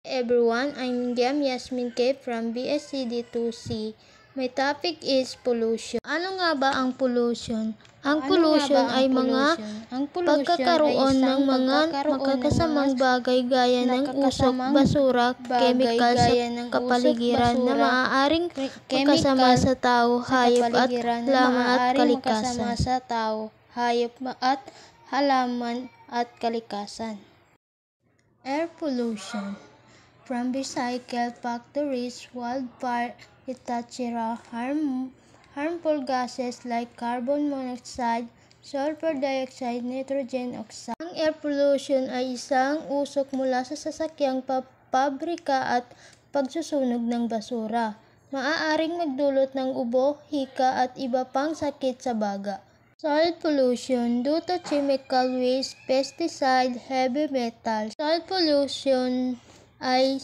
Everyone, I'm Gem Yasmin K from BSCD2C. My topic is pollution. Ano nga ba ang pollution? Ang pollution ay mga pagkakaroon ng mga makakasamang bagay gaya ng usok, basura, chemical sa kapaligiran na maaaring makasama sa tao, hayop at halaman at kalikasan. Air pollution. From recycle factories, wildfire, etc., harmful gases like carbon monoxide, sulfur dioxide, nitrogen oxide. Ang air pollution ay isang usok mula sa sasakyang pabrika at pagsusunog ng basura. Maaaring magdulot ng ubo, hika at iba pang sakit sa baga. Soil pollution due to chemical waste, pesticide, heavy metals. Soil pollution ay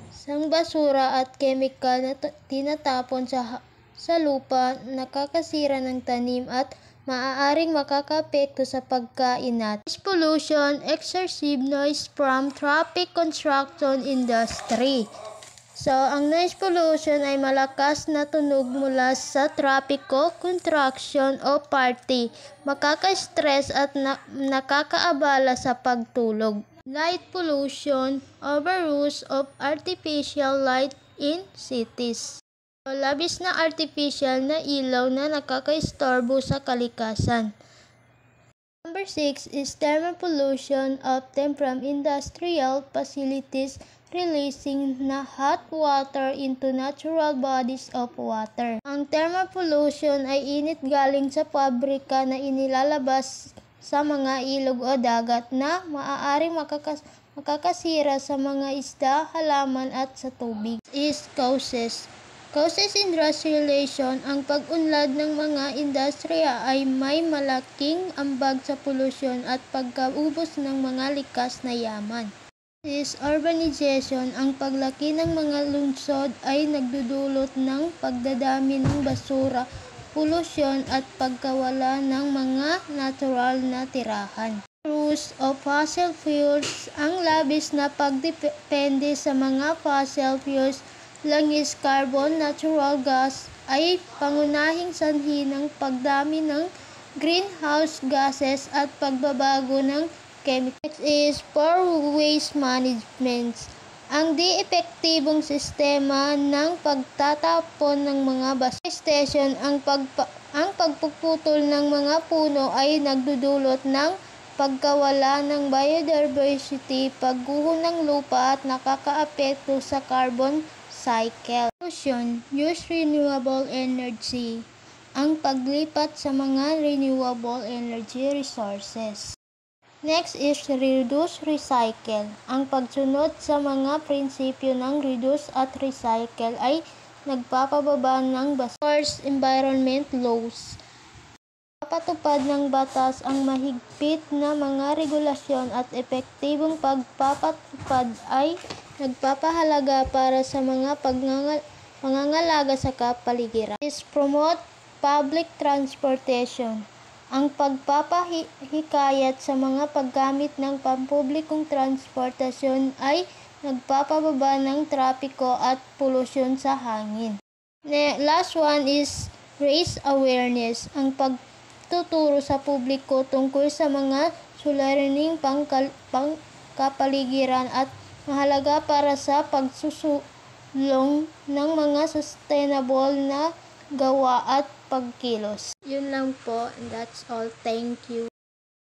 isang basura at chemical na tinatapon sa lupa, nakakasira ng tanim at maaaring makakaapekto sa pagkain natin. Noise pollution, excessive noise from traffic construction industry. So, ang noise pollution ay malakas na tunog mula sa trapiko, construction o party, makaka-stress at nakakaabala sa pagtulog. Light pollution, overuse of artificial light in cities. So, labis na artificial na ilaw na nakaka-istorbo sa kalikasan. Number 6 is thermal pollution, often from industrial facilities releasing na hot water into natural bodies of water. Ang thermal pollution ay init galing sa pabrika na inilalabas sa mga ilog o dagat na maaaring makakasira sa mga isda, halaman at sa tubig. Is causes. Causes industrialization, ang pag-unlad ng mga industriya ay may malaking ambag sa polusyon at pagkaubos ng mga likas na yaman. Is urbanization, ang paglaki ng mga lungsod ay nagdudulot ng pagdadami ng basura, polusyon at pagkawala ng mga natural na tirahan. Use of fossil fuels, ang labis na pagdepende sa mga fossil fuels, langis, carbon, natural gas ay pangunahing sanhi ng pagdami ng greenhouse gases at pagbabago ng chemicals. Next is poor waste management. Ang di-epektibong sistema ng pagtatapon ng mga basura station, ang pagpuputol ng mga puno ay nagdudulot ng pagkawala ng biodiversity, pagguho ng lupa at nakakaapekto sa carbon cycle. Solution, use renewable energy. Ang paglipat sa mga renewable energy resources. Next is reduce, recycle. Ang pagsunod sa mga prinsipyo ng reduce at recycle ay nagpapababa ng basura environment laws. Papatupad ng batas ang mahigpit na mga regulasyon at epektibong pagpapatupad ay nagpapahalaga para sa mga pangangalaga sa kapaligiran. Is promote public transportation. Ang pagpapahikayat sa mga paggamit ng pampublikong transportasyon ay nagpapababa ng trapiko at polusyon sa hangin. Last one is raise awareness. Ang pagtuturo sa publiko tungkol sa mga suliraning pangkapaligiran at mahalaga para sa pagsusulong ng mga sustainable na gawa at pagkilos. Yun lang po, and that's all. Thank you.